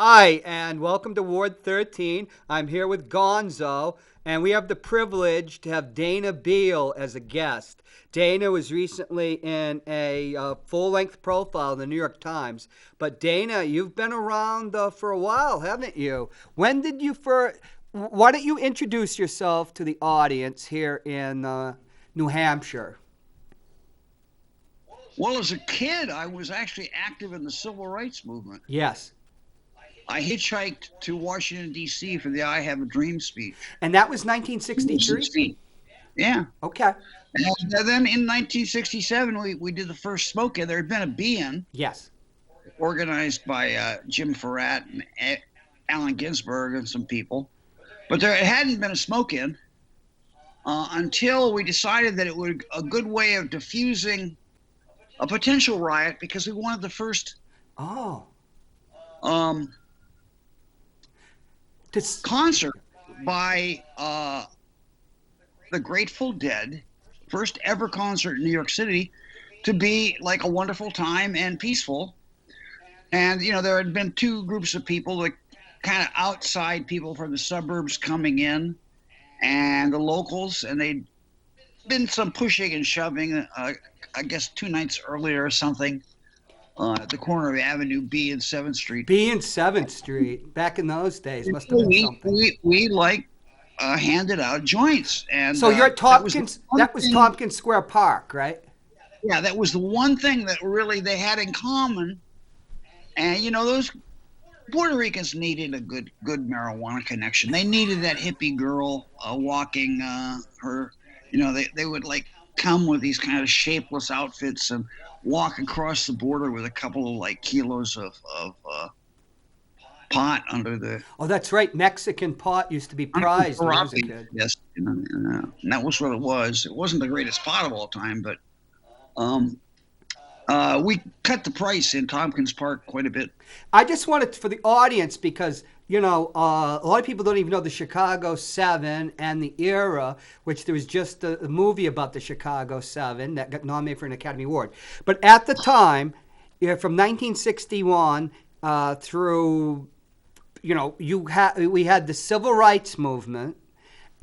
Hi, and welcome to Ward 13. I'm here with Gonzo, and we have the privilege to have Dana Beal as a guest. Dana was recently in a full-length profile in the New York Times. But Dana, you've been around for a while, haven't you? When did you first? Why don't you introduce yourself to the audience here in New Hampshire? Well, as a kid, I was actually active in the civil rights movement. Yes. I hitchhiked to Washington, D.C. for the I Have a Dream speech. And that was 1963? 16. Yeah. Okay. And then in 1967, we did the first smoke-in. There had been a be-in Yes. organized by Jim Farrat and Allen Ginsberg and some people. But there hadn't been a smoke-in until we decided that it would a good way of diffusing a potential riot because we wanted the first Oh. concert by the Grateful Dead, first ever concert in New York City, to be like a wonderful time and peaceful. And, you know, there had been two groups of people, like kind of outside people from the suburbs coming in and the locals, and they'd been some pushing and shoving, I guess 2 nights earlier or something, at the corner of Avenue B and 7th Street. B and 7th Street, back in those days, must have been something. We handed out joints. And so you're at Tompkins, that was Tompkins Square Park, right? Yeah, that was the one thing that really they had in common. And, you know, those Puerto Ricans needed a good marijuana connection. They needed that hippie girl walking her, you know, they would like come with these kind of shapeless outfits and walk across the border with a couple of like kilos of pot under the. Oh, that's right. Mexican pot used to be prized when I was a kid. Yes, and that was what it was. It wasn't the greatest pot of all time, but we cut the price in Tompkins Park quite a bit. I just wanted for the audience because, you know, a lot of people don't even know the Chicago 7 and the era, which there was just a movie about the Chicago 7 that got nominated for an Academy Award. But at the time, from 1961 through, you know, we had the Civil Rights Movement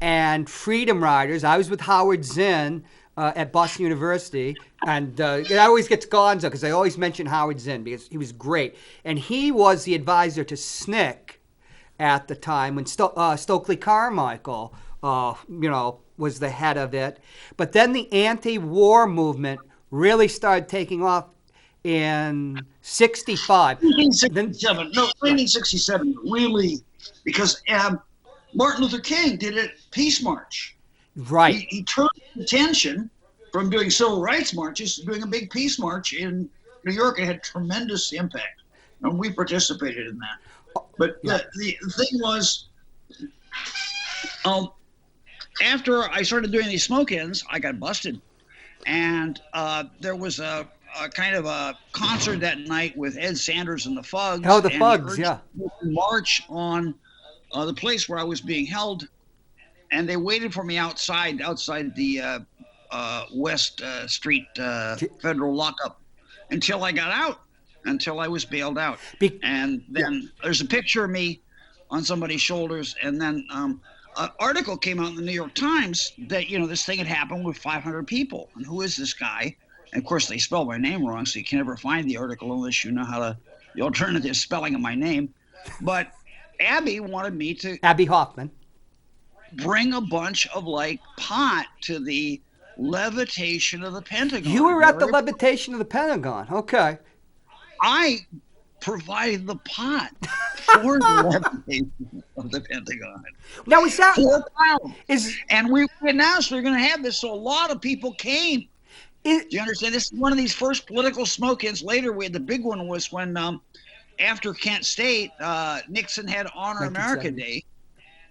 and Freedom Riders. I was with Howard Zinn at Boston University, and it always gets Gonzo because I always mention Howard Zinn because he was great. And he was the advisor to SNCC at the time when Stokely Carmichael, you know, was the head of it. But then the anti-war movement really started taking off in 65. 1967. No, 1967, really, because Martin Luther King did a peace march. Right. He turned attention from doing civil rights marches to doing a big peace march in New York. It had tremendous impact, and we participated in that. But the thing was, after I started doing these smoke-ins, I got busted. And there was a kind of a concert that night with Ed Sanders and the Fugs. Oh, the Fugs, yeah. March on the place where I was being held. And they waited for me outside the West Street federal lockup until I got out. Until I was bailed out. And then there's a picture of me on somebody's shoulders. And then an article came out in the New York Times that, you know, this thing had happened with 500 people. And who is this guy? And of course, they spelled my name wrong, so you can never find the article unless you know how the alternative spelling of my name. But Abby wanted me to. Abby Hoffman. Bring a bunch of like pot to the levitation of the Pentagon. You were at the levitation of the Pentagon. Okay. I provided the pot for the levitation of the Pentagon. Now, is that 4 pounds? And we announced we were going to have this, so a lot of people came. Do you understand? This is one of these first political smoke-ins. Later, the big one was when after Kent State, Nixon had Honor America Day,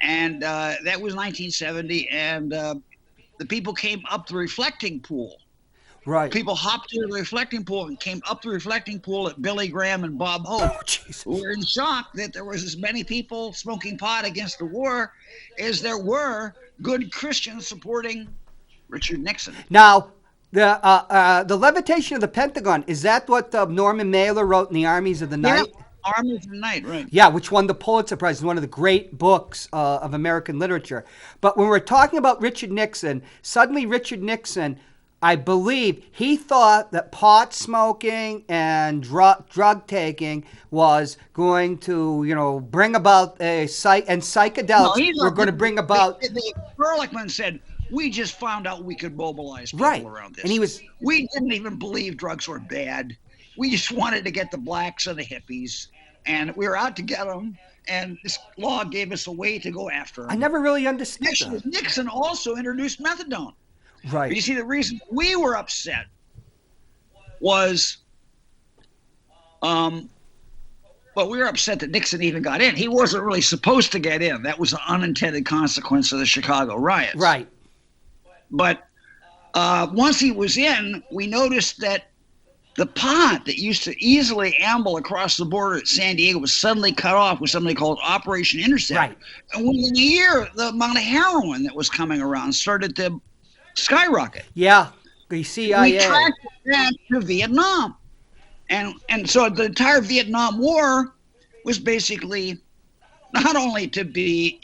and that was 1970. And the people came up the reflecting pool. Right. People hopped to the reflecting pool and came up the reflecting pool at Billy Graham and Bob Hope, who were in shock that there was as many people smoking pot against the war as there were good Christians supporting Richard Nixon. Now, the levitation of the Pentagon, is that what Norman Mailer wrote in the Armies of the Night? Armies at Night, right? Yeah, which won the Pulitzer Prize, is one of the great books of American literature. But when we're talking about Richard Nixon, suddenly Richard Nixon, I believe, he thought that pot smoking and drug taking was going to, bring about and No, psychedelics were going to bring about. Ehrlichman said, we just found out we could mobilize people Right. around this. And we didn't even believe drugs were bad. We just wanted to get the blacks and the hippies, and we were out to get them. And this law gave us a way to go after them. I never really understood Actually, that. Nixon also introduced methadone. Right. But you see, the reason we were upset was, but we were upset that Nixon even got in. He wasn't really supposed to get in. That was an unintended consequence of the Chicago riots. Right. But once he was in, we noticed that the pot that used to easily amble across the border at San Diego was suddenly cut off with something called Operation Intercept. Right. And within a year, the amount of heroin that was coming around started to skyrocket. Yeah. The CIA. We tracked that to Vietnam. And so the entire Vietnam War was basically not only to be,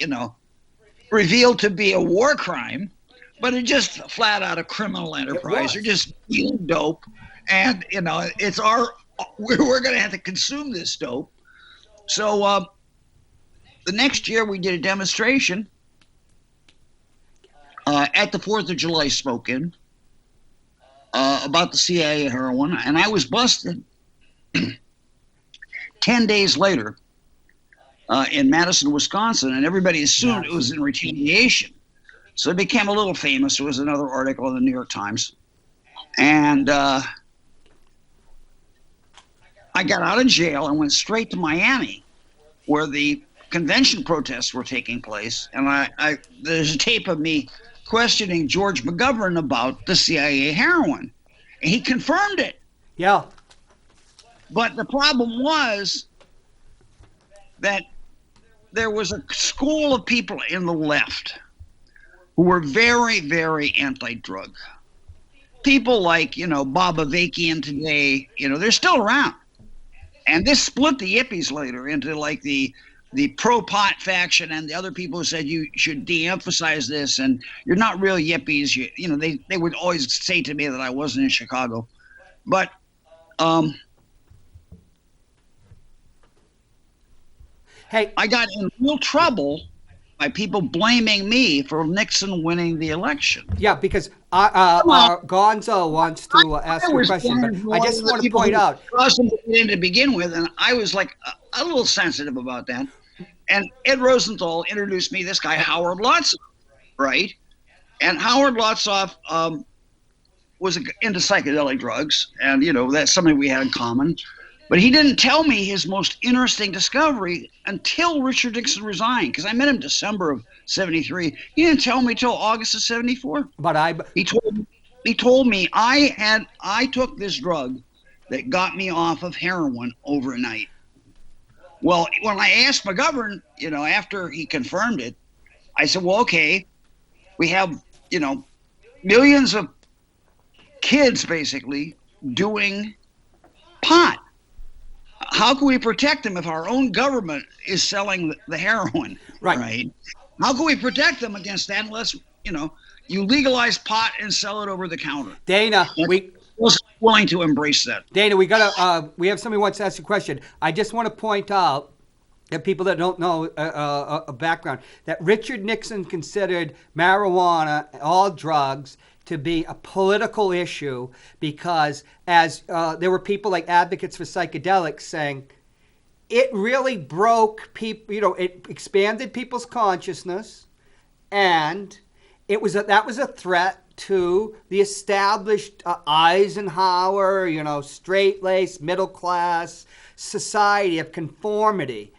revealed to be a war crime, but it just flat out a criminal enterprise. They're just dealing dope. And, we're going to have to consume this dope. So the next year we did a demonstration at the 4th of July smoke-in about the CIA heroin. And I was busted 10 days later in Madison, Wisconsin. And everybody assumed it was in retaliation. So it became a little famous. There was another article in the New York Times. And I got out of jail and went straight to Miami, where the convention protests were taking place. And there's a tape of me questioning George McGovern about the CIA heroin. And he confirmed it. Yeah. But the problem was that there was a school of people in the left who were very, very anti-drug. People like, Bob Avakian today, they're still around. And this split the yippies later into like the pro-pot faction and the other people who said you should de-emphasize this and you're not real yippies. They would always say to me that I wasn't in Chicago. But hey, I got in real trouble by people blaming me for Nixon winning the election. Yeah, because Gonzo wants to ask you a question, but I just want to point out. To begin with, and I was like a little sensitive about that. And Ed Rosenthal introduced me this guy, Howard Lotsof, right? And Howard Lotsof was into psychedelic drugs, and, that's something we had in common. But he didn't tell me his most interesting discovery until Richard Nixon resigned, because I met him December of '73. He didn't tell me till August of '74. But he told me I took this drug that got me off of heroin overnight. Well, when I asked McGovern, after he confirmed it, I said, well, okay, we have, millions of kids basically doing pot. How can we protect them if our own government is selling the heroin? Right? How can we protect them against that unless, you legalize pot and sell it over the counter? Dana, we was willing to embrace that. Dana, we have somebody who wants to ask a question. I just want to point out that people that don't know a background, that Richard Nixon considered marijuana, all drugs, to be a political issue because as there were people like advocates for psychedelics saying it really broke people, it expanded people's consciousness, and that was a threat to the established Eisenhower, straight-laced middle-class society of conformity.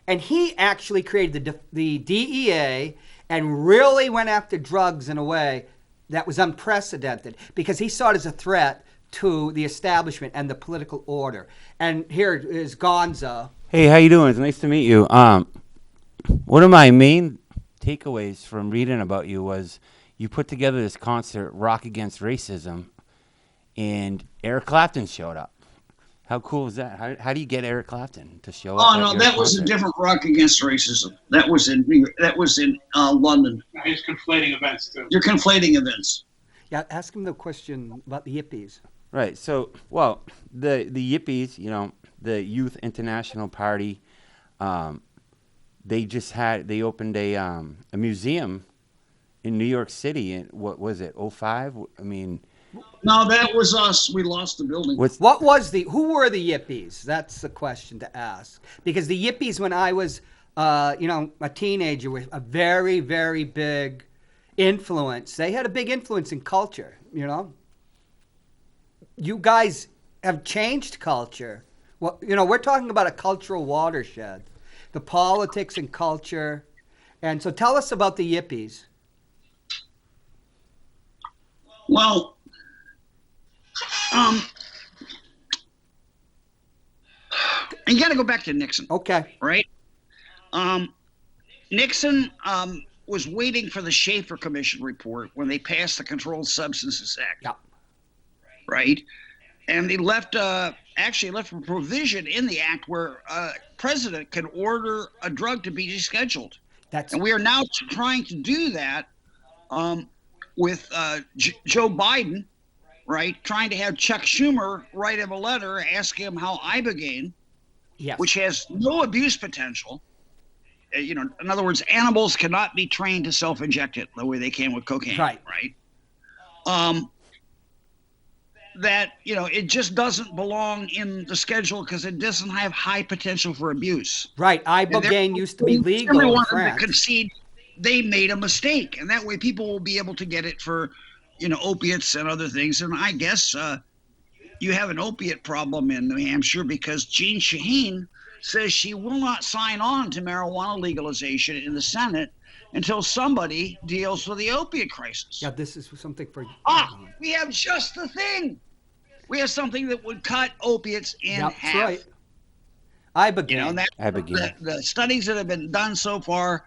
And he actually created the DEA and really went after drugs in a way that was unprecedented because he saw it as a threat to the establishment and the political order. And here is Gonza. Hey, how you doing? It's nice to meet you. One of my main takeaways from reading about you was you put together this concert, Rock Against Racism, and Eric Clapton showed up. How cool is that? How do you get Eric Clapton to show up? Oh at no, your that was a concert? different Rock Against Racism. That was in New York. That was in London. Now he's conflating events too. You're conflating events. Yeah, ask him the question about the Yippies. Right. So, well, the Yippies, the Youth International Party, they opened a museum in New York City. In, what was it? 05? I mean, No, that was us. We lost the building. Who were the Yippies? That's the question to ask. Because the Yippies, when I was, a teenager, were a very, very big influence. They had a big influence in culture, You guys have changed culture. Well, we're talking about a cultural watershed, the politics and culture. And so tell us about the Yippies. Well, you got to go back to Nixon. Okay. Right? Nixon was waiting for the Schaefer Commission report when they passed the Controlled Substances Act. Yeah. Right? And they actually left a provision in the act where a president can order a drug to be descheduled. And we are now trying to do that with Joe Biden, right? Trying to have Chuck Schumer write him a letter asking him how Ibogaine, which has no abuse potential, in other words, animals cannot be trained to self-inject it the way they can with cocaine, right? That, it just doesn't belong in the schedule because it doesn't have high potential for abuse. Right. Ibogaine used to be legal in France. Concede they made a mistake, and that way people will be able to get it for, opiates and other things. And I guess you have an opiate problem in New Hampshire because Jean Shaheen says she will not sign on to marijuana legalization in the Senate until somebody deals with the opiate crisis. Yeah, this is something for... we have just the thing. We have something that would cut opiates in half. That's right. Ibogaine. The studies that have been done so far,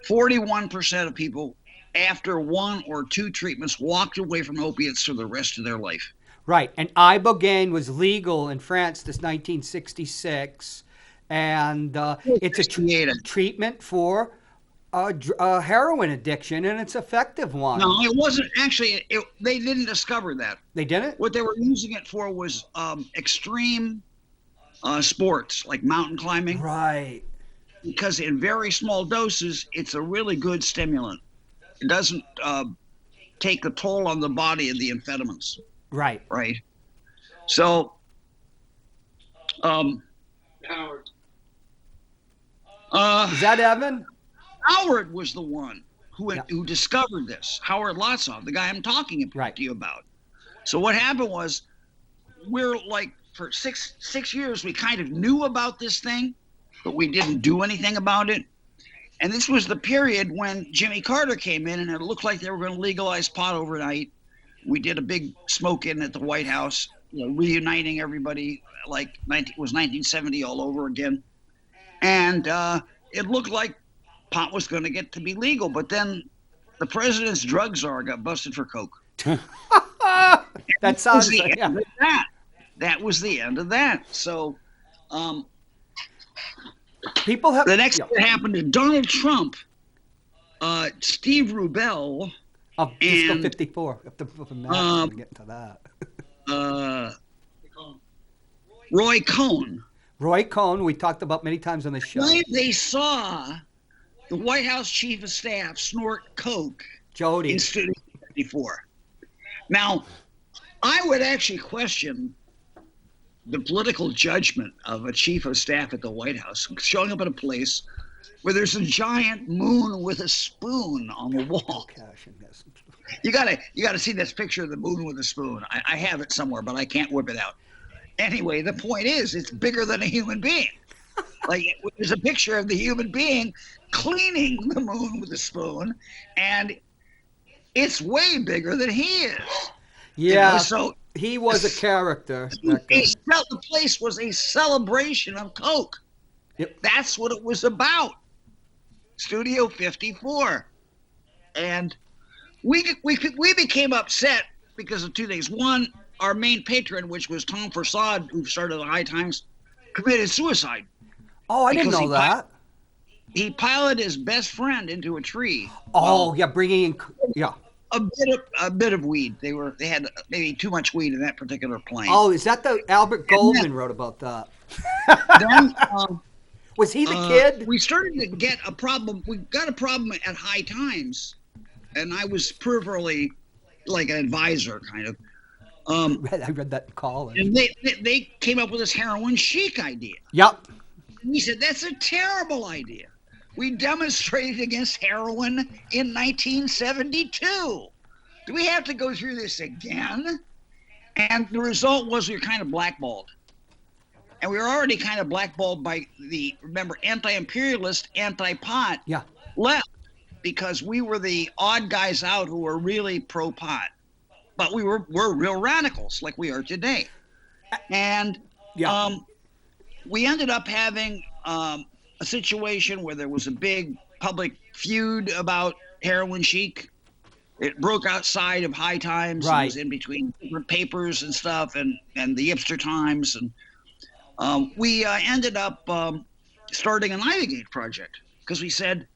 41% of people after one or two treatments walked away from opiates for the rest of their life. Right. And Ibogaine was legal in France since 1966. And it's a treatment for heroin addiction, and it's an effective one. No, it wasn't. Actually, they didn't discover that. They didn't? What they were using it for was extreme sports, like mountain climbing. Right. Because in very small doses, it's a really good stimulant. It doesn't take the toll on the body of the amphetamines. Right. Right. So, Howard. Is that Evan? Howard was the one who discovered this. Howard Lotzov, the guy I'm talking to you about. So what happened was, we're like, for six years, we kind of knew about this thing, but we didn't do anything about it. And this was the period when Jimmy Carter came in, and it looked like they were going to legalize pot overnight. We did a big smoke-in at the White House, reuniting everybody like it was 1970 all over again. And it looked like pot was going to get to be legal, but then the president's drug czar got busted for coke. That sounds like that was the end of that. So people have the next thing that happened to Donald Trump, Steve Rubel, Disco 54. Get to that. Roy Cohn. Roy Cohn, we talked about many times on the show. They saw the White House chief of staff snort coke Jody. In Studio 54. Now, I would actually question the political judgment of a chief of staff at the White House showing up at a place where there's a giant moon with a spoon on the wall. You gotta see this picture of the moon with a spoon. I have it somewhere, but I can't whip it out. Anyway, the point is, it's bigger than a human being. Like, there's a picture of the human being cleaning the moon with a spoon, and it's way bigger than he is. Yeah, so he was a character. The place was a celebration of coke. Yep. That's what it was about. Studio 54. And we became upset because of two things. One, our main patron, which was Tom Forsad, who started the High Times, committed suicide. Oh, I didn't Because know that. He piloted his best friend into a tree. Oh, yeah, bringing in, yeah. A bit of weed. They had maybe too much weed in that particular plane. Oh, is that the Albert Goldman wrote about that? Then Was he the kid? we started to get a problem. We got a problem at High Times, and I was peripherally like an advisor, kind of. I read that in college. And they came up with this heroin chic idea. Yep. And he said, that's a terrible idea. We demonstrated against heroin in 1972. Do we have to go through this again? And the result was we were kind of blackballed. And we were already kind of blackballed by the, remember, anti-imperialist, anti-pot left, because we were the odd guys out who were really pro-pot. But we're real radicals like we are today. And we ended up having a situation where there was a big public feud about heroin chic. It broke outside of High Times. Right. It was in between different papers and stuff, and the Hipster Times. And we ended up starting an Ibogaine project, because we said,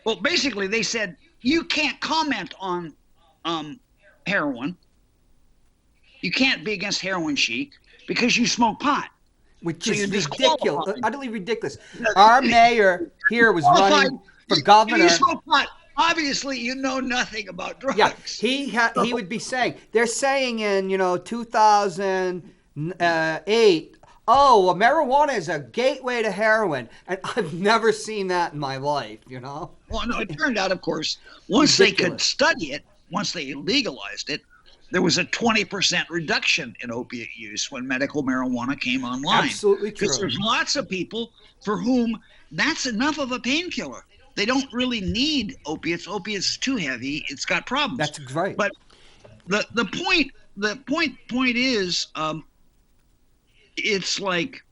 well, basically they said, you can't comment on heroin. You can't be against heroin chic because you smoke pot. Which So is you're ridiculous, disqualified. utterly ridiculous. Our mayor here was running for governor. You smoke pot. Obviously, you know nothing about drugs. Yeah, he would be saying, they're saying in 2008, oh, well, marijuana is a gateway to heroin, and I've never seen that in my life. Well, no, it turned out, of course, once they could Ridiculous. study it, once they legalized it, there was a 20% reduction in opiate use when medical marijuana came online. Absolutely true. Because there's lots of people for whom that's enough of a painkiller. They don't really need opiates. Opiates is too heavy. It's got problems. That's right. But the point is, it's like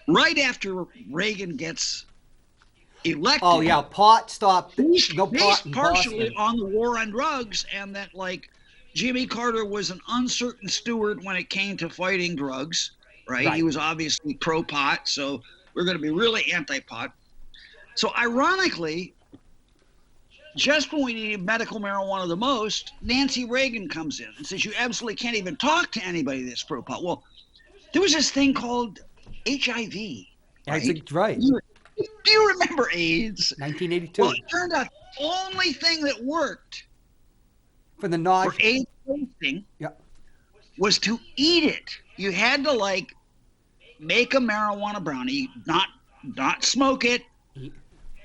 right after Reagan gets elected. Oh yeah, pot stopped. Based No pot in partially Boston. on the war on drugs, and that like Jimmy Carter was an uncertain steward when it came to fighting drugs, right? He was obviously pro-pot, so we're going to be really anti-pot. So ironically, just when we needed medical marijuana the most, Nancy Reagan comes in and says, you absolutely can't even talk to anybody that's pro-pot. Well, there was this thing called HIV. That's right. Do you remember AIDS? 1982. Well, it turned out the only thing that worked For the for AIDS testing was to eat it. You had to like make a marijuana brownie, not smoke it.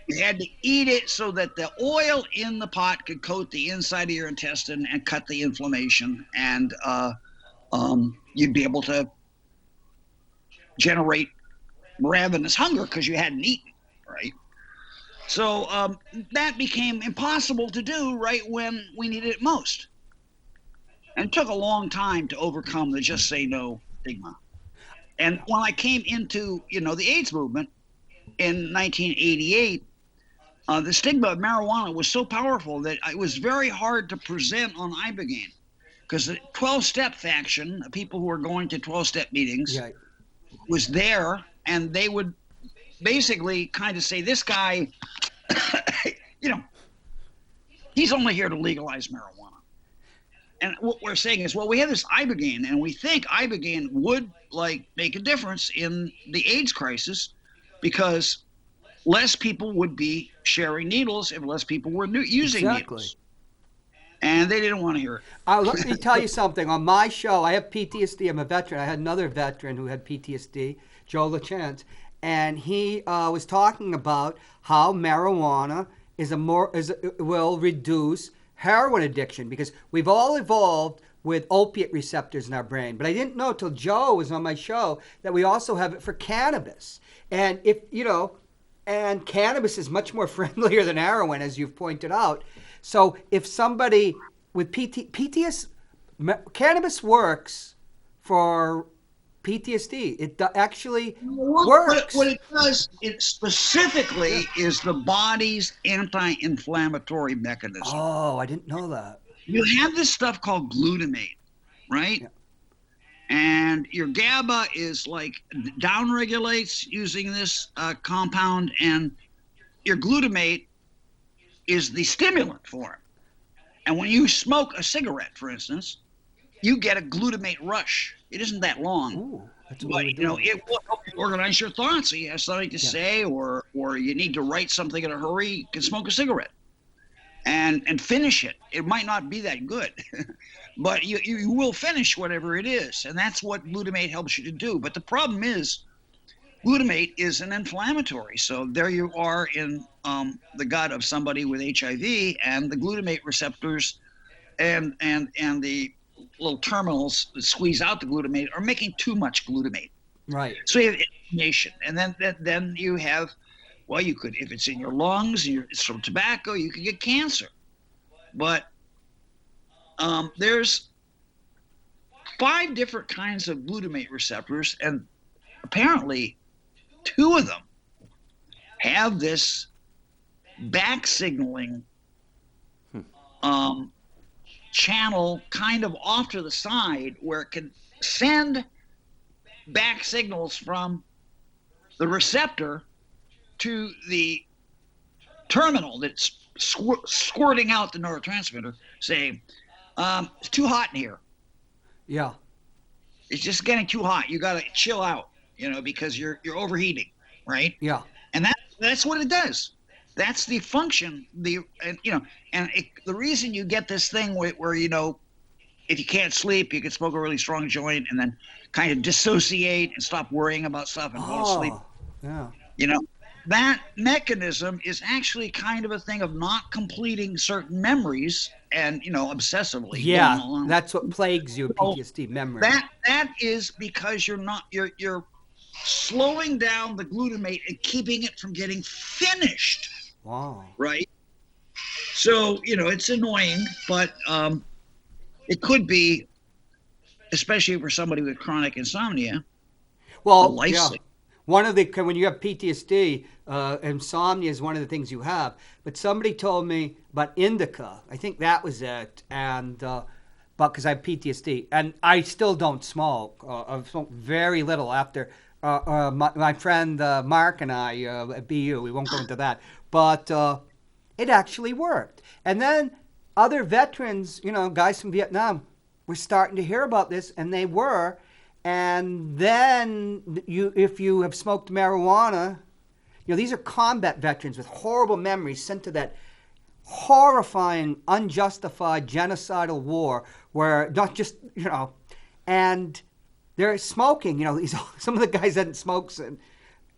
You had to eat it so that the oil in the pot could coat the inside of your intestine and cut the inflammation, and you'd be able to generate ravenous hunger because you hadn't eaten, right? So that became impossible to do right when we needed it most. And it took a long time to overcome the just say no stigma. And when I came into, the AIDS movement in 1988, the stigma of marijuana was so powerful that it was very hard to present on Ibogaine, because the 12-step faction, the people who were going to 12-step meetings, was there, and they would basically kind of say, this guy, he's only here to legalize marijuana. And what we're saying is, well, we have this Ibogaine, and we think Ibogaine would make a difference in the AIDS crisis, because less people would be sharing needles if less people were using needles. And they didn't want to hear it. Let me tell you something. On my show, I have PTSD. I'm a veteran. I had another veteran who had PTSD, Joe LaChance, and he was talking about how marijuana will reduce heroin addiction, because we've all evolved with opiate receptors in our brain. But I didn't know till Joe was on my show that we also have it for cannabis. And and cannabis is much more friendlier than heroin, as you've pointed out. So if somebody with cannabis works for PTSD. It actually works. What it does, it specifically is the body's anti-inflammatory mechanism. Oh, I didn't know that. You have this stuff called glutamate, right? Yeah. And your GABA is like down regulates using this compound, and your glutamate is the stimulant for it. And when you smoke a cigarette, for instance, you get a glutamate rush. It isn't that long. Ooh, that's what But we were doing. it will help you organize your thoughts. So you have something to say, or you need to write something in a hurry, you can smoke a cigarette and finish it. It might not be that good, but you will finish whatever it is, and that's what glutamate helps you to do. But the problem is, glutamate is an inflammatory. So there you are in the gut of somebody with HIV, and the glutamate receptors and the little terminals that squeeze out the glutamate are making too much glutamate. Right. So you have inflammation, and then you have, well, you could, if it's in your lungs, it's from tobacco, you could get cancer. But there's 5 different kinds of glutamate receptors, and apparently 2 of them have this back signaling channel kind of off to the side, where it can send back signals from the receptor to the terminal that's squirting out the neurotransmitter, saying, it's too hot in here. Yeah. It's just getting too hot. You got to chill out, because you're overheating, right? Yeah. And that's what it does. That's the function. The reason you get this thing where if you can't sleep, you can smoke a really strong joint and then kind of dissociate and stop worrying about stuff and fall asleep. Yeah. That mechanism is actually kind of a thing of not completing certain memories and obsessively. Yeah, that's what plagues you, PTSD memory. That is because you're slowing down the glutamate and keeping it from getting finished. Wow. Right. So it's annoying, but it could be, especially for somebody with chronic insomnia. Well, yeah. One of when you have PTSD, insomnia is one of the things you have. But somebody told me about indica. I think that was it. And but because I have PTSD, and I still don't smoke. I've smoked very little after my friend Mark and I at BU. We won't go into that, but it actually worked. And then other veterans, guys from Vietnam, were starting to hear about this, and they were. And then if you have smoked marijuana, these are combat veterans with horrible memories sent to that horrifying, unjustified, genocidal war where not just, and they're smoking. Some of the guys hadn't smoked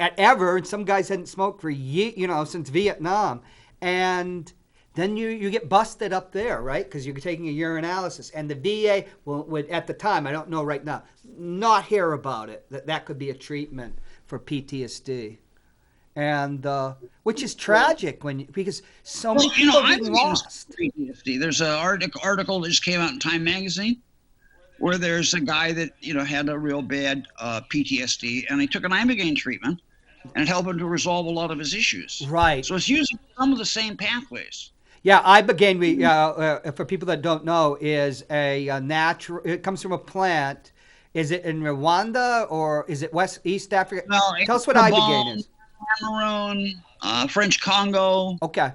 ever, and some guys hadn't smoked for since Vietnam. And then you get busted up there, right? Because you're taking a urinalysis. And the VA would, at the time, I don't know right now, not hear about it, that could be a treatment for PTSD. And which is tragic because so many people are getting lost. PTSD. There's an article that just came out in Time magazine where there's a guy that had a real bad PTSD, and he took an ibogaine treatment, and it helped him to resolve a lot of his issues. Right. So it's using some of the same pathways. Yeah, ibogaine, for people that don't know, is a natural. It comes from a plant. Is it in Rwanda or is it East Africa? No, tell us what ibogaine is. Cameroon, French Congo. Okay.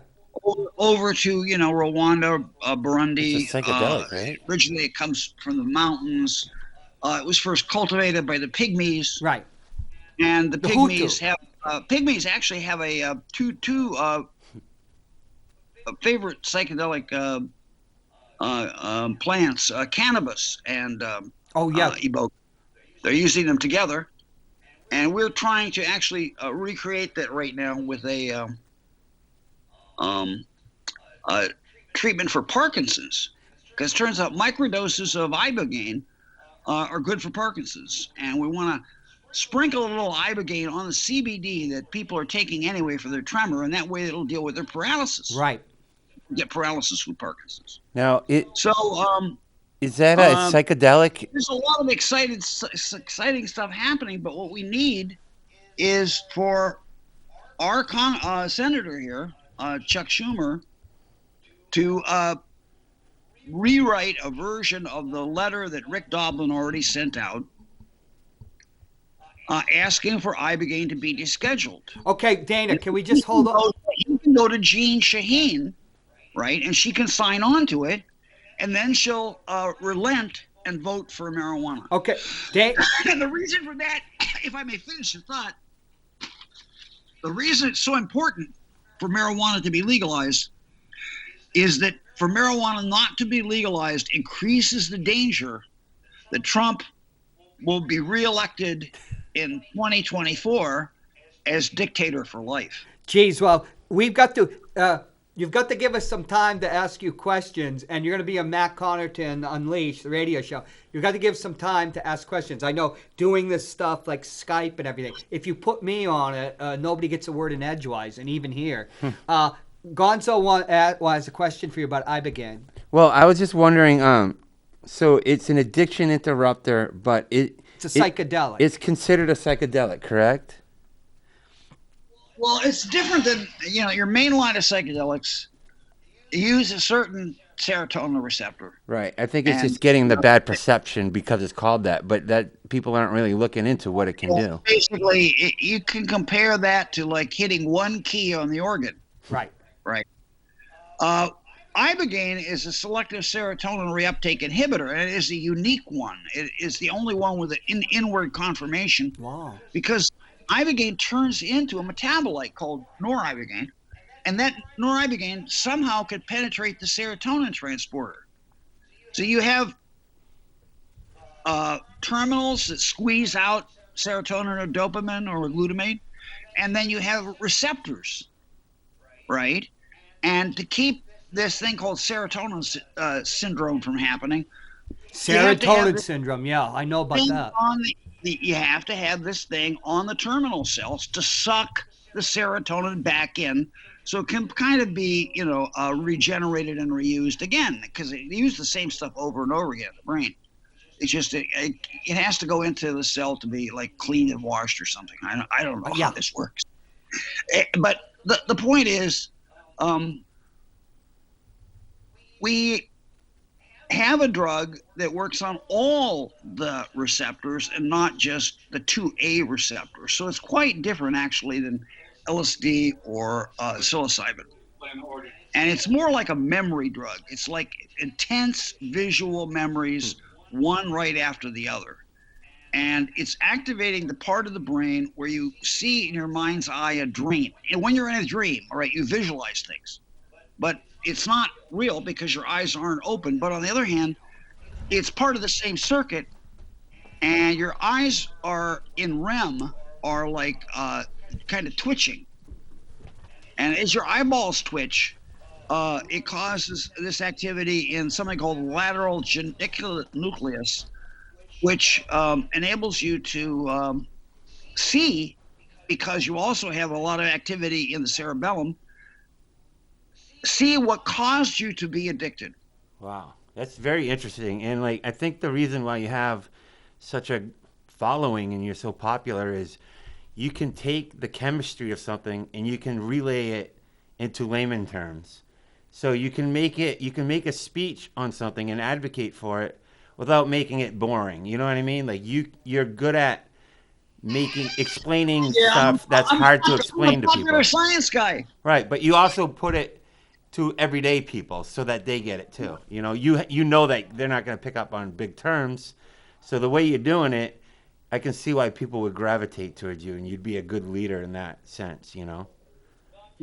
Over to Rwanda, Burundi. It's a psychedelic, right? Originally, it comes from the mountains. It was first cultivated by the pygmies. Right. And the pygmies actually have a two favorite psychedelic plants, cannabis and iboga. They're using them together, and we're trying to actually recreate that right now with a treatment for Parkinson's, because it turns out microdoses of ibogaine are good for Parkinson's, and we want to sprinkle a little ibogaine on the CBD that people are taking anyway for their tremor, and that way it'll deal with their paralysis. Right. Get paralysis with Parkinson's. Now, is that a psychedelic? There's a lot of exciting stuff happening, but what we need is for our senator here, Chuck Schumer, to rewrite a version of the letter that Rick Doblin already sent out, asking for Ibogaine to be descheduled. Okay, Dana, can we just hold on? You can go to Jean Shaheen, right, and she can sign on to it, and then she'll relent and vote for marijuana. Okay, And the reason for that, if I may finish the thought, the reason it's so important for marijuana to be legalized is that for marijuana not to be legalized increases the danger that Trump will be reelected in 2024 as dictator for life. Geez, well, we've got to. You've got to give us some time to ask you questions, and you're going to be on Matt Connerton Unleashed, the radio show. You've got to give some time to ask questions. I know doing this stuff like Skype and everything, if you put me on it, nobody gets a word in edgewise, and even here. Gonzo has a question for you about Ibogaine. Well, I was just wondering, so it's an addiction interrupter, but it's a psychedelic. It's considered a psychedelic, correct? Well, it's different than, your main line of psychedelics use a certain serotonin receptor. Right. I think it's just getting the bad perception because it's called that, but that people aren't really looking into what it can do. Basically, you can compare that to like hitting one key on the organ. Right. Right. Ibogaine is a selective serotonin reuptake inhibitor, and it is a unique one. It is the only one with an inward conformation. Wow. Because Ibogaine turns into a metabolite called noribogaine, and that noribogaine somehow could penetrate the serotonin transporter. So you have terminals that squeeze out serotonin or dopamine or glutamate, and then you have receptors, right? And to keep this thing called serotonin syndrome from happening, serotonin syndrome, yeah, I know about that. You have to have this thing on the terminal cells to suck the serotonin back in, so it can kind of be, regenerated and reused again, because it uses the same stuff over and over again in the brain. It's just it has to go into the cell to be like cleaned and washed or something. I don't know how this works, but the point is, we have a drug that works on all the receptors and not just the 2A receptor. So it's quite different, actually, than LSD or psilocybin. And it's more like a memory drug. It's like intense visual memories, one right after the other. And it's activating the part of the brain where you see in your mind's eye a dream. And when you're in a dream, all right, you visualize things. But it's not real because your eyes aren't open. But on the other hand, it's part of the same circuit, and your eyes are in REM are like kind of twitching. And as your eyeballs twitch, it causes this activity in something called lateral geniculate nucleus, which enables you to see, because you also have a lot of activity in the cerebellum, see what caused you to be addicted. Wow, that's very interesting. And I think the reason why you have such a following and you're so popular is you can take the chemistry of something and you can relay it into layman terms. So you can make a speech on something and advocate for it without making it boring. You know what I mean? Like you're good at explaining stuff that's hard to explain to people. I'm a popular science guy. Right, but you also put it to everyday people so that they get it too. You know that they're not going to pick up on big terms. So the way you're doing it, I can see why people would gravitate towards you, and you'd be a good leader in that sense, Well,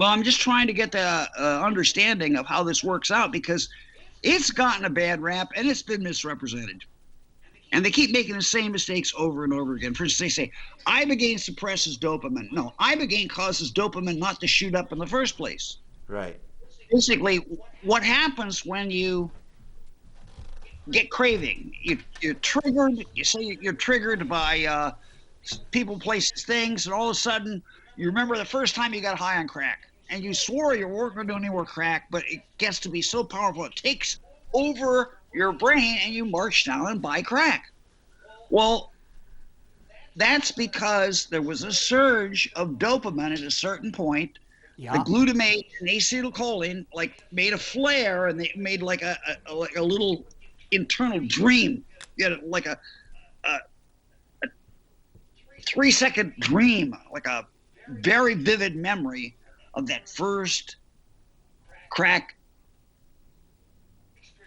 I'm just trying to get the understanding of how this works out, because it's gotten a bad rap and it's been misrepresented. And they keep making the same mistakes over and over again. For instance, they say, Ibogaine suppresses dopamine. No, Ibogaine causes dopamine not to shoot up in the first place. Right. Basically, what happens when you get craving? You're triggered. You say you're triggered by people, places, things, and all of a sudden you remember the first time you got high on crack, and you swore you weren't going to do any more crack, but it gets to be so powerful it takes over your brain, and you march down and buy crack. Well, that's because there was a surge of dopamine at a certain point Yeah. The glutamate and acetylcholine like made a flare, and they made like a little internal dream. You know, like a 3-second dream, like a very vivid memory of that first crack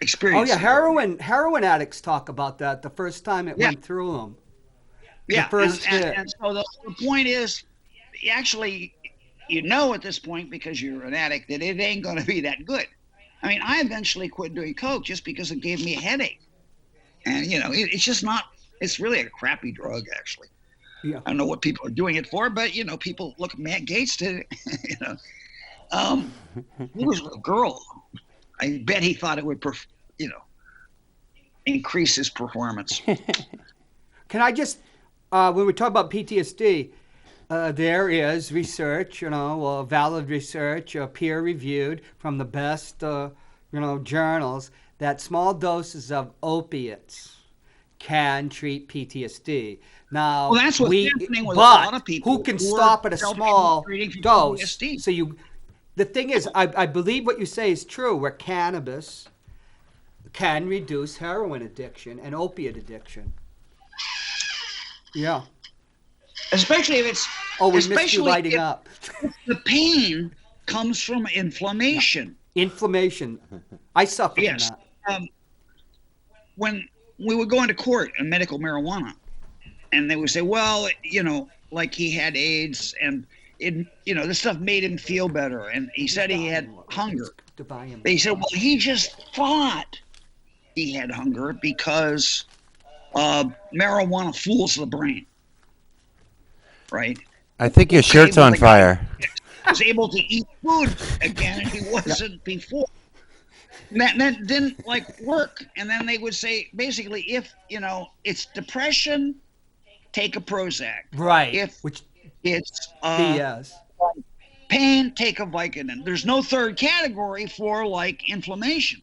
Oh experience. yeah, heroin addicts talk about that the first time it Yeah. went through them. Yeah, The first hit. and so the point is, actually, you know at this point, because you're an addict, that it ain't going to be that good. I mean, I eventually quit doing coke just because it gave me a headache, and it's just not. It's really a crappy drug, actually. Yeah. I don't know what people are doing it for, but people look. Matt Gates did it. He was with a girl. I bet he thought it would, increase his performance. Can I just, when we talk about PTSD, there is research, valid research, peer-reviewed from the best, journals, that small doses of opiates can treat PTSD. Now, Well, that's what's happening with a but lot of people who can who are stop at a small self-treating for dose? PTSD. So the thing is, I believe what you say is true, where cannabis can reduce heroin addiction and opiate addiction. Yeah. Especially if it's. Oh, we missed you especially lighting if up. the pain comes from inflammation. Inflammation. I suffer Yes. from that. When we would go into court on medical marijuana, and they would say, well, like he had AIDS, and this stuff made him feel better, and he said he had hunger. They said, well, he just thought he had hunger because marijuana fools the brain, right? I think your shirt's on fire. Was able to eat food again, and he wasn't before. That didn't work. And then they would say, basically, if it's depression, take a Prozac. Right. If it's BS. pain, take a Vicodin. There's no third category for inflammation.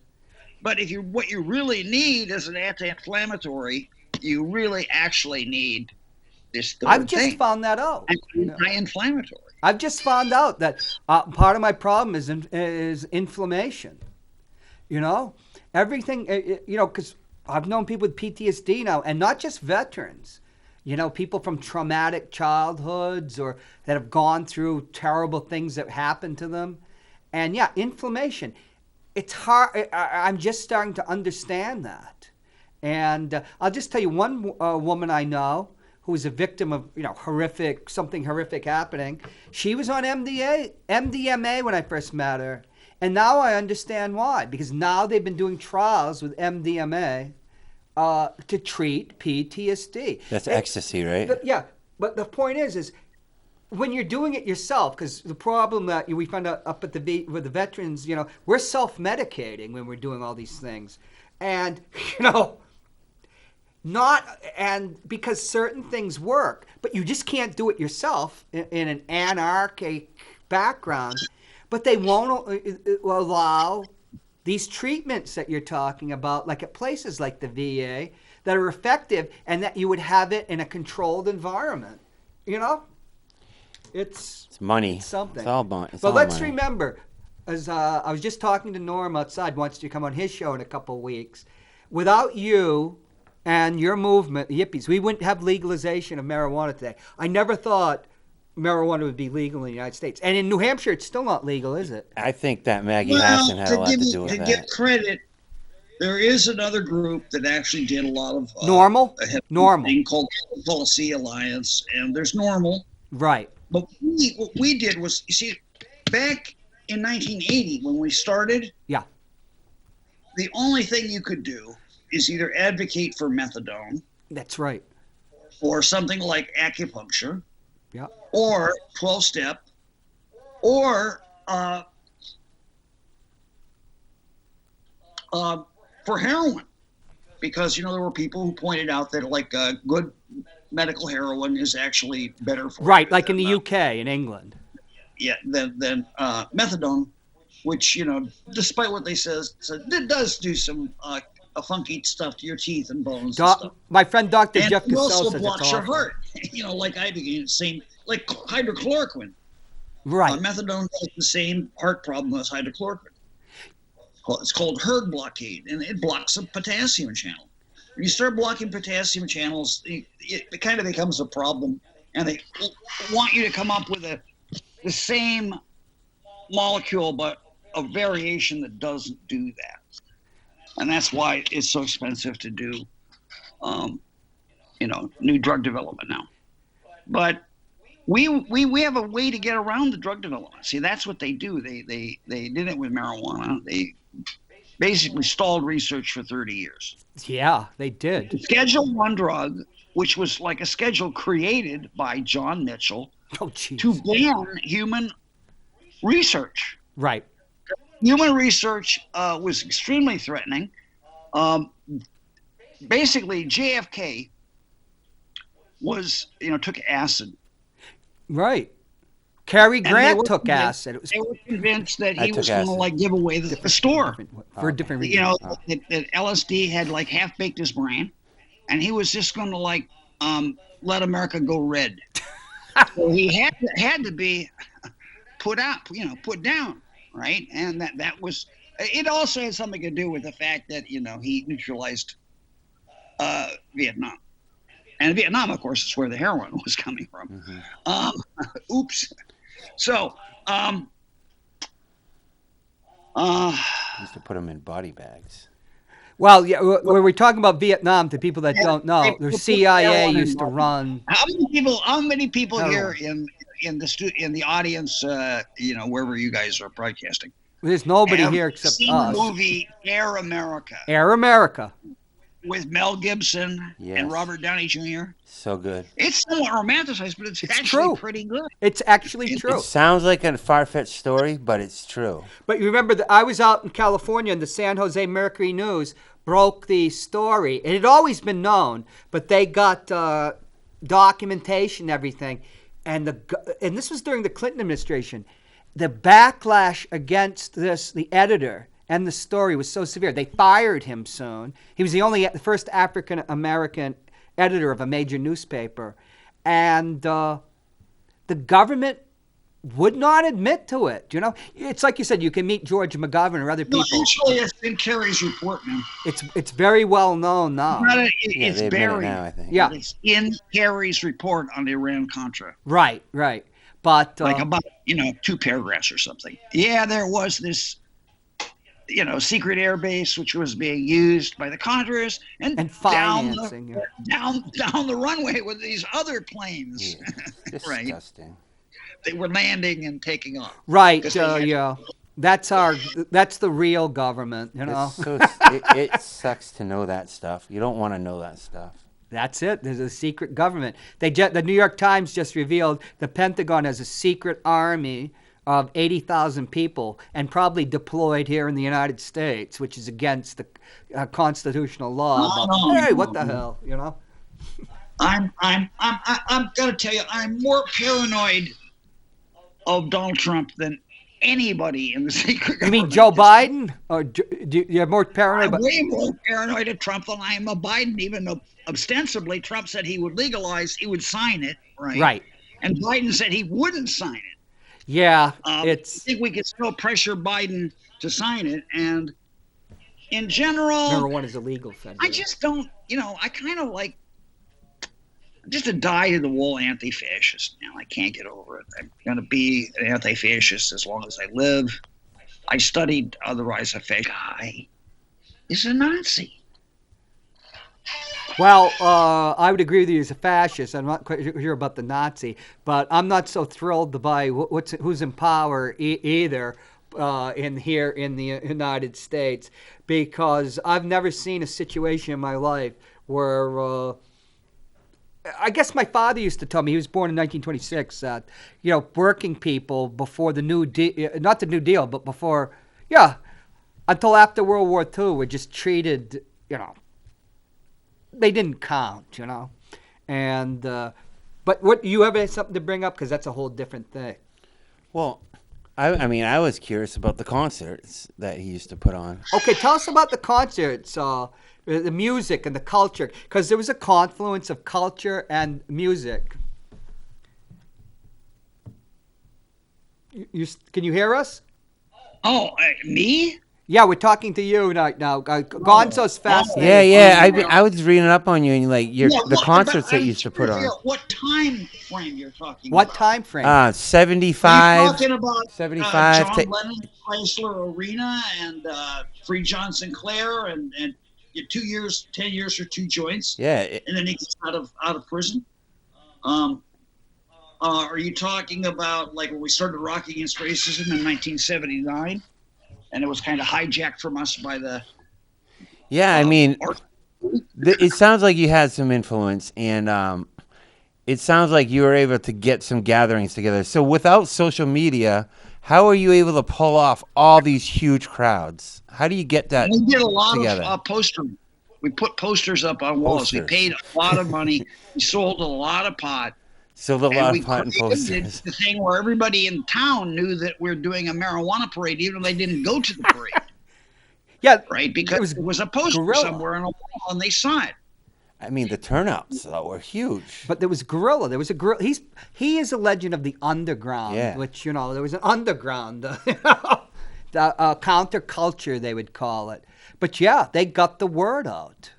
But what you really need is an anti-inflammatory. You really actually need this third I've just thing. found that out. Anti-inflammatory. I've just found out that part of my problem is inflammation. Everything. Because I've known people with PTSD now, and not just veterans. People from traumatic childhoods or that have gone through terrible things that happened to them, and inflammation. It's hard. I'm just starting to understand that, and I'll just tell you one woman I know who was a victim of something horrific happening. She was on MDMA when I first met her, and now I understand why, because now they've been doing trials with MDMA to treat PTSD. That's ecstasy, right? But the point is when you're doing it yourself, because the problem that we found out up at with the veterans, we're self-medicating when we're doing all these things, and because certain things work, but you just can't do it yourself in an anarchic background. But they won't allow these treatments that you're talking about, like at places like the VA, that are effective, and that you would have it in a controlled environment. It's money. Something. It's all money. But let's remember, as I was just talking to Norm outside, wants to come on his show in a couple of weeks. Without you and your movement, the Yippies, we wouldn't have legalization of marijuana today. I never thought marijuana would be legal in the United States. And in New Hampshire, it's still not legal, is it? I think that Maggie Hassan had a lot to do with that. To give credit, there is another group that actually did a lot of normal thing called Policy Alliance, and there's normal. Right. But what we did was, you see, back in 1980 when we started, the only thing you could do is either advocate for methadone. That's right. Or something like acupuncture. Yeah. Or 12-step, or for heroin, because there were people who pointed out that good medical heroin is actually better for right, like in the UK, in England. Yeah, than methadone, which despite what they says, it does do some funky stuff to your teeth and bones. And stuff. My friend Dr. And Jeff it Cassell also says blocks it's your awful. heart. Like ibogaine, same like hydrochloroquine. Right. Methadone has the same heart problem as hydrochloroquine. Well, it's called herd blockade, and it blocks the potassium channel. When you start blocking potassium channels, it kind of becomes a problem, and they want you to come up with the same molecule, but a variation that doesn't do that. And that's why it's so expensive to do, new drug development now. But we have a way to get around the drug development. See, that's what they do. They did it with marijuana. They basically stalled research for 30 years. Yeah, they did. Schedule 1 drug, which was like a schedule created by John Mitchell to ban human research. Right. Human research was extremely threatening. Basically, JFK took acid. Right. Cary Grant took acid. They were convinced that he was going to give away the store for a different reason. That LSD had half baked his brain, and he was just going to let America go red. So he had to be put down, right? And that was. It also had something to do with the fact that he neutralized Vietnam. And Vietnam, of course, is where the heroin was coming from. Mm-hmm. Oops. So, used to put them in body bags. Well, yeah, when we're talking about Vietnam, to people that don't know, the CIA used to run. How many people here in the audience, wherever you guys are broadcasting? There's nobody here except seen us. The movie Air America. Air America. With Mel Gibson and Robert Downey Jr. So good. It's somewhat romanticized, but it's actually pretty good. It's actually true. It sounds like a far-fetched story, but it's true. But you remember that I was out in California, and the San Jose Mercury News broke the story. It had always been known, but they got documentation and everything. And this was during the Clinton administration. The backlash against the editor and the story was so severe. They fired him soon. He was the first African-American editor of a major newspaper. And the government would not admit to it. It's like you said, you can meet George McGovern or other people. No, actually, it's in Kerry's report, man. It's very well known now. It's buried. Now, I think. Yeah. It's in Kerry's report on the Iran-Contra. Right. But about 2 paragraphs or something. Yeah, there was this secret air base which was being used by the Contras and financing down the runway with these other planes. Yeah, right. Disgusting. They were landing and taking off. Right. Yeah. That's the real government. It sucks to know that stuff. You don't want to know that stuff. That's it. There's a secret government. The New York Times just revealed the Pentagon has a secret army of 80,000 people and probably deployed here in the United States, which is against the constitutional law. Hey, what the hell, I'm gonna tell you, I'm more paranoid of Donald Trump than anybody in the secret government. You mean Joe Biden? Or do you have more paranoid? I'm way more paranoid of Trump than I am of Biden, even though ostensibly Trump said he would sign it, right? Right. And Biden said he wouldn't sign it. Yeah, I think we could still pressure Biden to sign it, and in general, number one is illegal. I just don't, I kind of like just a dyed-in-the-wool anti-fascist now. I can't get over it. I'm going to be an anti-fascist as long as I live. I studied otherwise a fascist guy is a Nazi. Well, I would agree with you as a fascist. I'm not quite sure about the Nazi, but I'm not so thrilled by who's in power either here in the United States, because I've never seen a situation in my life where I guess my father used to tell me, he was born in 1926, that working people before the New Deal, not the New Deal, but before, until after World War II, were just treated, they didn't count, and but what, you have something to bring up, because that's a whole different thing. Well, I was curious about the concerts that he used to put on. Okay, tell us about the concerts, the music and the culture, because there was a confluence of culture and music. Can you hear us? Oh, me? Yeah, we're talking to you right now. Gonzo's Yeah, fascinated. yeah. I was reading up on you and like Yeah, the but concerts that you I'm used to put trying to figure on. out what time frame you're talking What about. time frame? Are you 75, talking about 75 John to Lennon's Chrysler Arena and Free John Sinclair and 2 years, 10 years for two joints, yeah. and then he gets out of prison? Um, are you talking about like when we started Rock Against Racism in 1979, and it was kind of hijacked from us by the Yeah, I mean, art? it sounds like you had some influence, and it sounds like you were able to get some gatherings together. So without social media, how are you able to pull off all these huge crowds? How do you get that We did a lot together? of postering. We put posters up on walls. We Posters. paid a lot of money. We sold a lot of pot. Sold a And lot we of pot and created posters. the thing where everybody in town knew that we're doing a marijuana parade, even though they didn't go to the parade, Yeah, right? Because it was a poster guerrilla. somewhere on a wall, and they saw it. I mean, the turnouts though were huge. But there was Gorilla. There was a Gorilla. He is a legend of the underground, Yeah. which there was an underground, the counterculture they would call it. But yeah, they got the word out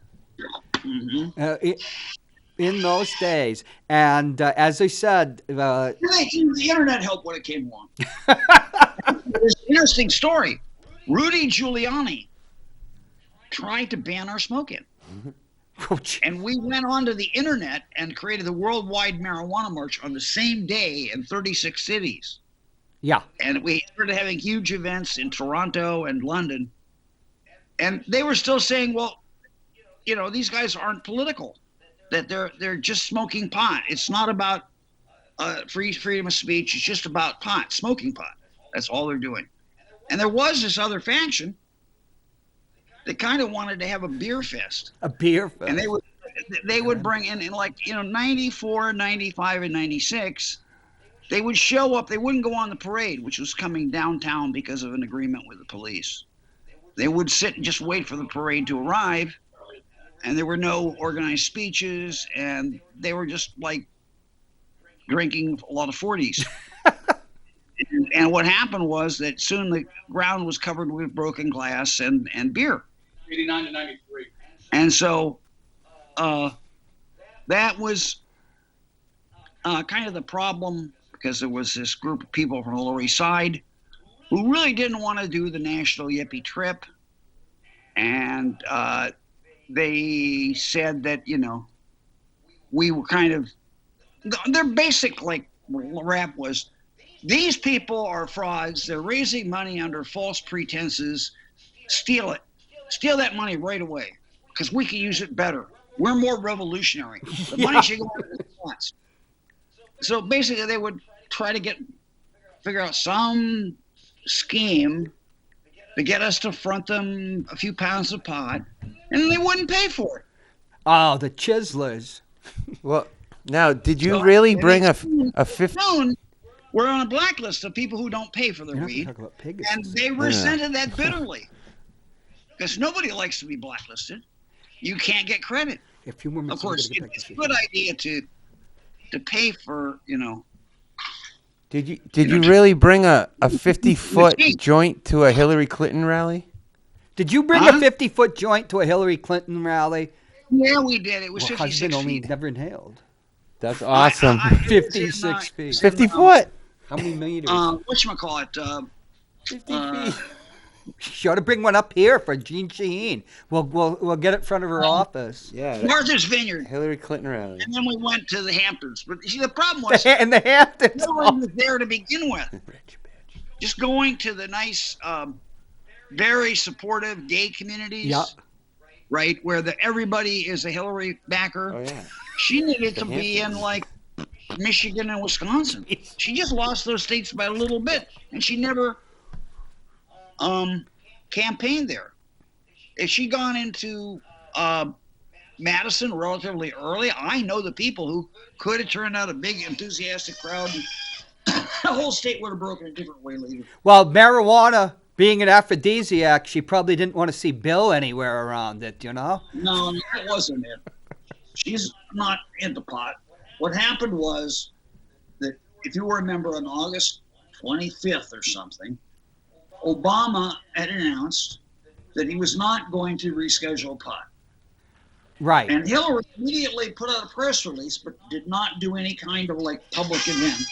in those days. And as I said, The internet helped when it came along. There's an interesting story. Rudy Giuliani tried to ban our smoking. And we went onto the internet and created the worldwide marijuana march on the same day in 36 cities. yeah, And we started having huge events in Toronto and London. And they were still saying, well, these guys aren't political, that they're just smoking pot. It's not about freedom of speech. It's just about pot, smoking pot. That's all they're doing. And there was this other faction that kind of wanted to have a beer fest. a beer fest. And they would bring in like 94, 95, and 96. They would show up. They wouldn't go on the parade, which was coming downtown because of an agreement with the police. They would sit and just wait for the parade to arrive, and there were no organized speeches, and they were just like drinking a lot of 40s. And what happened was that soon the ground was covered with broken glass and beer. 89 to 93. And so that was kind of the problem, because there was this group of people from the Lower East Side who really didn't want to do the national yippie trip. And they said that, we were kind of, their basic like rap was, these people are frauds. They're raising money under false pretenses. Steal it. Steal that money right away, because we can use it better. We're more revolutionary. The money should go into the spots. So basically, they would try to figure out some scheme to get us to front them a few pounds of pot, and they wouldn't pay for it. Oh, the Chislers. Well, now, did you So, really and bring it's a 50? known we're on a blacklist of people who don't pay for their You're not gonna weed, talk about Pegasus. and they resented that bitterly, because nobody likes to be blacklisted. You can't get credit. A few more minutes. Of course, it's a good idea to pay for, Did you really bring a 50-foot Cheap. joint to a Hillary Clinton rally? Did you bring a 50-foot joint to a Hillary Clinton rally? Yeah, we did. It was Well, 56 husband only feet. never inhaled. That's awesome. I- 56 feet. 50 foot. How many meters? Whatchamacallit? 50 feet. She ought to bring one up here for Jean Shaheen. We'll get it in front of her office. Yeah. Martha's Vineyard. Hillary Clinton rally. And then we went to the Hamptons. But you see, the problem was And the Hamptons. no one was there to begin with. Just going to the nice, very supportive gay communities, Yeah. right, where everybody is a Hillary backer. Oh yeah. She needed The to be in Hamptons. like Michigan and Wisconsin. She just lost those states by a little bit, and she never campaigned there. If she'd gone into Madison relatively early, I know the people who could have turned out a big enthusiastic crowd. The whole state would have broken a different way later. Well, marijuana being an aphrodisiac, she probably didn't want to see Bill anywhere around it, No, that wasn't it. She's not into pot. What happened was that, if you remember, on August 25th or something, Obama had announced that he was not going to reschedule pot. Right. And Hillary immediately put out a press release, but did not do any kind of like public event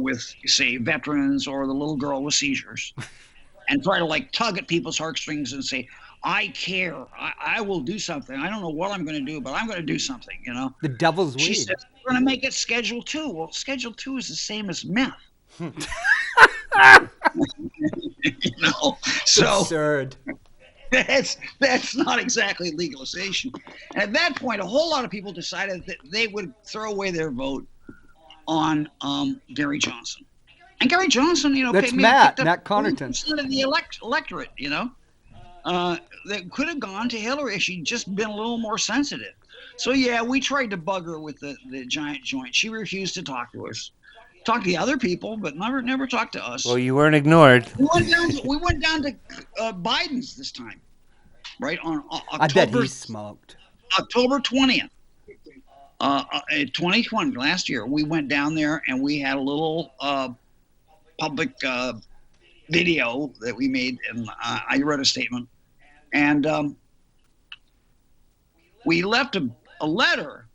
with, say, veterans or the little girl with seizures, and try to like tug at people's heartstrings and say, I care. I will do something. I don't know what I'm going to do, but I'm going to do something, you know. The devil's weed. She said, we're going to make it Schedule 2. Well, Schedule 2 is the same as meth. You know, so absurd. That's not exactly legalization. And at that point, a whole lot of people decided that they would throw away their vote on Gary Johnson. And Gary Johnson, you know, That's picked Matt up Connaughton. 40% of the electorate, you know, that could have gone to Hillary if she'd just been a little more sensitive. So yeah, we tried to bug her with the giant joint. She refused to talk to us. Talk to the other people, but never talked to us. Well, you weren't ignored. We went down to Biden's this time, right on I bet October he smoked. October 20th, 2020, last year. We went down there and we had a little public video that we made, and I read a statement, and we left a letter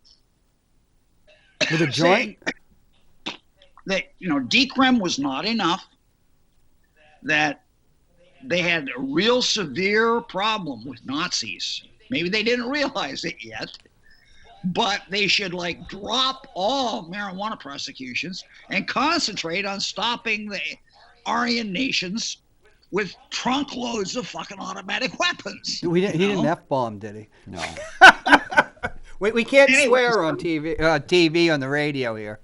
With a joint? that, you know, decrim was not enough, that they had a real severe problem with Nazis. Maybe they didn't realize it yet, but they should like drop all marijuana prosecutions and concentrate on stopping the Aryan nations with trunk loads of fucking automatic weapons. He didn't F-bomb, did he? No. We can't Anyway, swear on TV on the radio here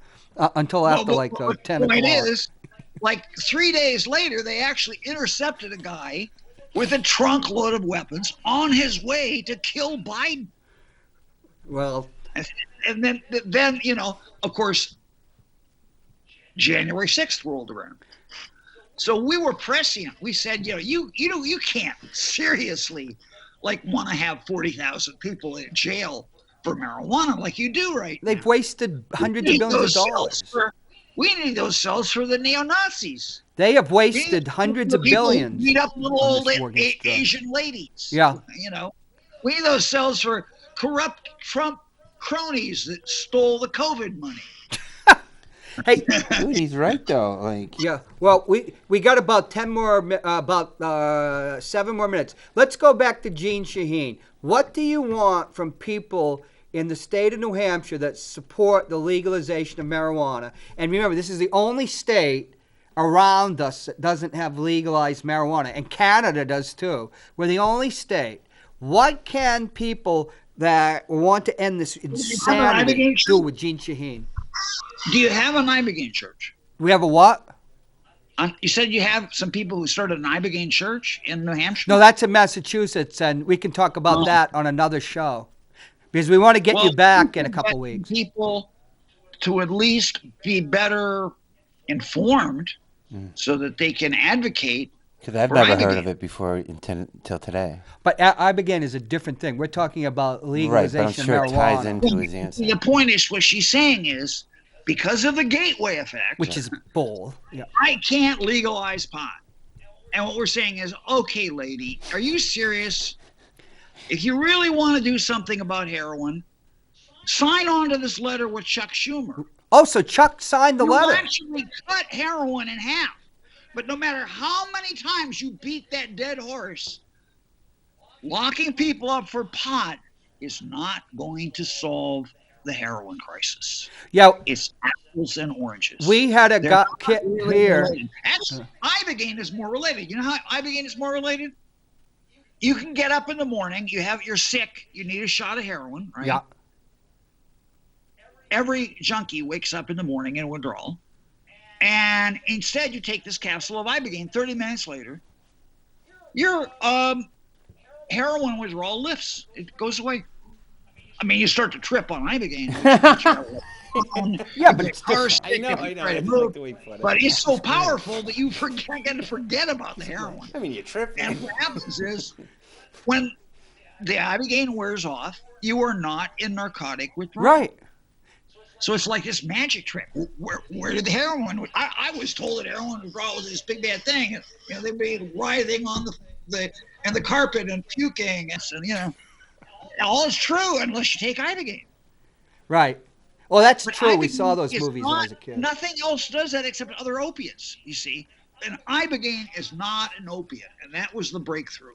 until after 10 o'clock. The point is, like 3 days later, they actually intercepted a guy with a trunk load of weapons on his way to kill Biden. Well, and then you know, of course, January 6th rolled around. So we were pressing. We said, you know, you can't seriously like want to have 40,000 people in jail for marijuana like you do right now. they've wasted hundreds of billions of dollars. We need those cells for the neo-Nazis. They have wasted hundreds of People billions. beat up little on old this war against drugs. Asian ladies. Yeah. You know, we need those cells for corrupt Trump cronies that stole the COVID money. Hey, Dude, he's right though. Like, yeah. Well, we got about 7 more minutes. Let's go back to Gene Shaheen. What do you want from people in the state of New Hampshire that support the legalization of marijuana? And remember, this is the only state around us that doesn't have legalized marijuana, and Canada does too. We're the only state. What can people that want to end this insanity do with Gene Shaheen? Do you have an Ibogaine church? We have a what? You said you have some people who started an Ibogaine church in New Hampshire? No, that's in Massachusetts, and we can talk about that on another show. Because we want to get you back in a couple weeks. People to at least be better informed so that they can advocate. because I've never heard of it before until today. But Ibogaine is a different thing. We're talking about legalization right, but I'm sure of it marijuana. ties into his answer. The point is, what she's saying is, because of the gateway effect, Which is bull. Yeah. I can't legalize pot. And what we're saying is, okay, lady, are you serious? If you really want to do something about heroin, sign on to this letter with Chuck Schumer. Oh, so Chuck signed the letter. You actually cut heroin in half. But no matter how many times you beat that dead horse, locking people up for pot is not going to solve the heroin crisis. Yeah. It's apples and oranges. We had a kid really here. related. Actually, Ibogaine is more related. You know how Ibogaine is more related? You can get up in the morning, you're sick, you need a shot of heroin, right? Yeah. Every junkie wakes up in the morning in withdrawal, and instead you take this capsule of Ibogaine. 30 minutes later, your heroin withdrawal lifts. It goes away. I mean, you start to trip on Ibogaine. Yeah, but it's I know. It's like the way you put it. But it's so powerful that you forget about the heroin. I mean, you trip. And what happens is, when the Ibogaine wears off, you are not in narcotic withdrawal. Right. So it's like this magic trick. Where did the heroin? I was told that heroin was brought with this big bad thing. And, they'd be writhing on the carpet and puking, and all is true unless you take Ibogaine. Right. Well, that's But true. We Ibogaine saw those is movies when I was a kid. Nothing else does that except other opiates. You see, and Ibogaine is not an opiate, and that was the breakthrough.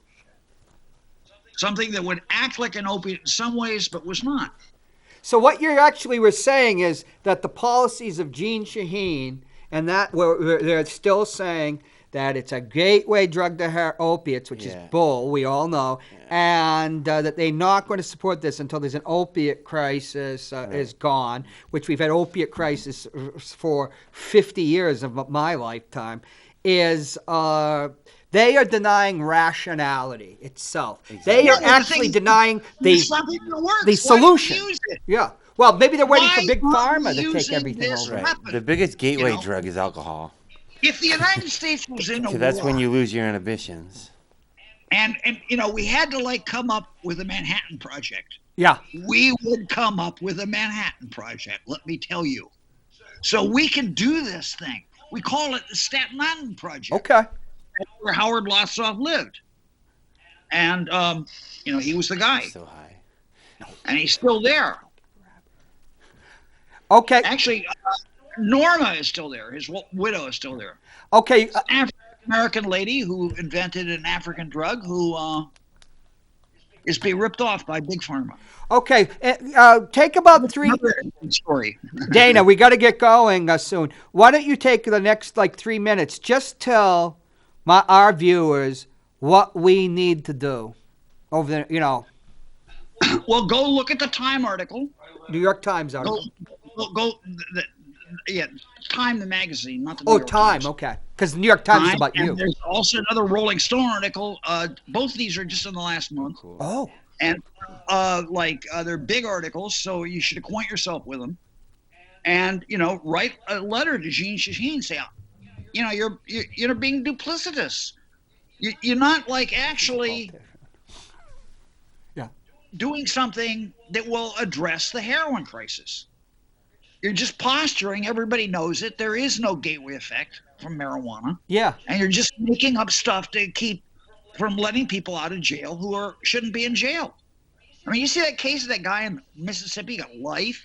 Something that would act like an opiate in some ways, but was not. So what you actually were saying is that the policies of Jean Shaheen, and that they're still saying that it's a gateway drug to opiates, which is bull, we all know, and that they're not going to support this until there's an opiate crisis is gone, which we've had opiate crisis for 50 years of my lifetime, is they are denying rationality itself. Exactly. They are actually denying the solution. Yeah. Well, maybe they're waiting for Big Pharma to take everything over. Right. The biggest gateway drug is alcohol. If the United States was in a war, that's when you lose your inhibitions. And we had to come up with a Manhattan Project. Yeah. We would come up with a Manhattan Project, let me tell you. So we can do this thing. We call it the Staten Island Project. Okay. Where Howard Lossoff lived. And, he was the guy. So high. And he's still there. Okay. Actually, Norma is still there. His widow is still there. Okay. African-American lady who invented an African drug who is being ripped off by Big Pharma. Okay. Take about three. Story. Dana, we got to get going soon. Why don't you take the next 3 minutes? Just tell our viewers what we need to do over there. Well, go look at the Time article. New York Times article. Time the magazine, not the New York Time. Times. Okay. Because the New York Times is about you. And there's also another Rolling Stone article. Both of these are just in the last month. Cool. Oh. And they're big articles, so you should acquaint yourself with them. And write a letter to Jean Shaheen, say, you're being duplicitous. You're not actually doing something that will address the heroin crisis. You're just posturing. Everybody knows it. There is no gateway effect from marijuana. Yeah. And you're just making up stuff to keep from letting people out of jail who shouldn't be in jail. I mean, you see that case of that guy in Mississippi got life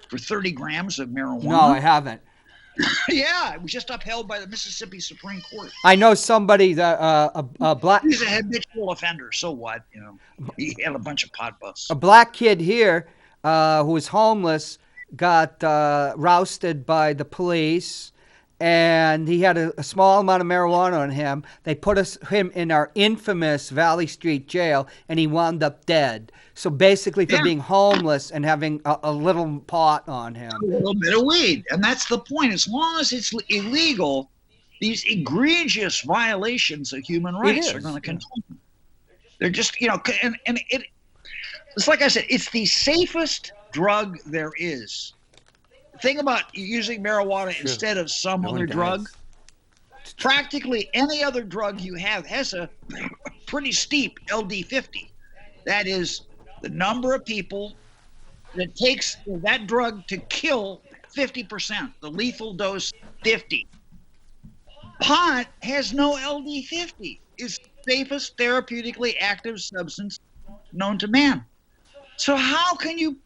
for 30 grams of marijuana? No, I haven't. Yeah, it was just upheld by the Mississippi Supreme Court. I know somebody that a black. He's a habitual offender. So what? He had a bunch of pot busts. A black kid here who was homeless got rousted by the police, and he had a small amount of marijuana on him. They put him in our infamous Valley Street jail, and he wound up dead. So basically for being homeless and having a little pot on him. A little bit of weed. And that's the point. As long as it's illegal, these egregious violations of human rights are going to continue. They're just, it's like I said, it's the safest drug there is. The thing about using marijuana instead of some other drug, practically any other drug you have has a pretty steep LD50. That is the number of people that takes that drug to kill 50%, the lethal dose 50. Pot has no LD50. It's the safest therapeutically active substance known to man. So how can you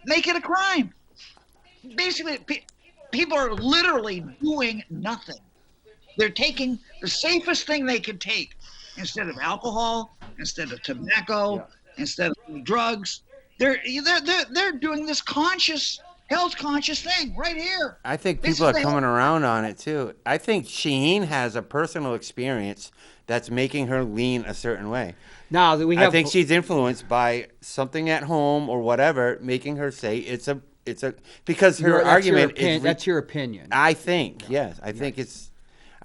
make it a crime? Basically, people are literally doing nothing. They're taking the safest thing they could take instead of alcohol, instead of tobacco, instead of drugs. They're doing this health conscious thing right here. I think people are coming around on it too. I think Shaheen has a personal experience that's making her lean a certain way. Now that we have, I think she's influenced by something at home or whatever, making her say it's a because her argument is that's your opinion. I think yes. I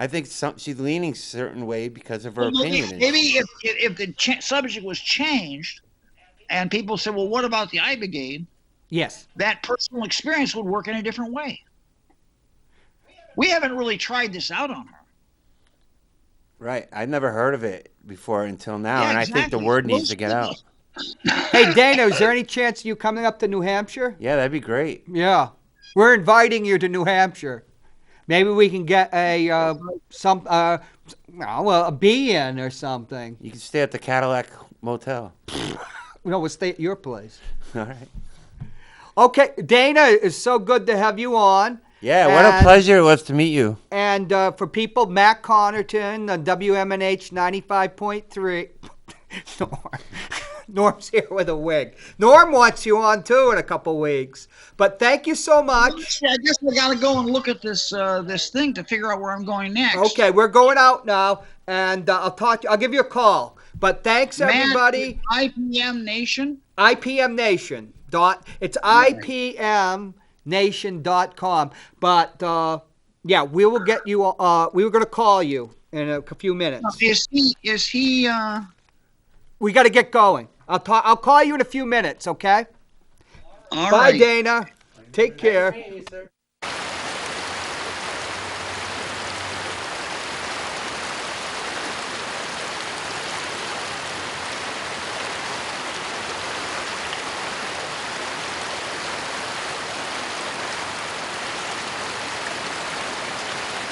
think she's leaning a certain way because of her opinion. Maybe if the subject was changed, and people said, "Well, what about the Ibogaine?" Yes, that personal experience would work in a different way. We haven't really tried this out on her. Right. I'd never heard of it before until now, Yeah, and exactly. I think the word needs to get out. Hey, Dana, is there any chance of you coming up to New Hampshire? Yeah, that'd be great. Yeah. We're inviting you to New Hampshire. Maybe we can get a a bee in or something. You can stay at the Cadillac Motel. No, we'll stay at your place. All right. Okay, Dana, it's so good to have you on. Yeah, what a pleasure it was to meet you. And for people, Matt Connerton, WMNH 95.3. Norm. Norm's here with a wig. Norm wants you on too in a couple weeks. But thank you so much. I guess we got to go and look at this this thing to figure out where I'm going next. Okay, we're going out now, and I'll give you a call. But thanks, everybody. IPM Nation. IPM Nation. It's IPMNation.com. But yeah, we will get you. We were going to call you in a few minutes. Is he? We got to get going. I'll call you in a few minutes. Okay. All Bye, right. Dana. Take care.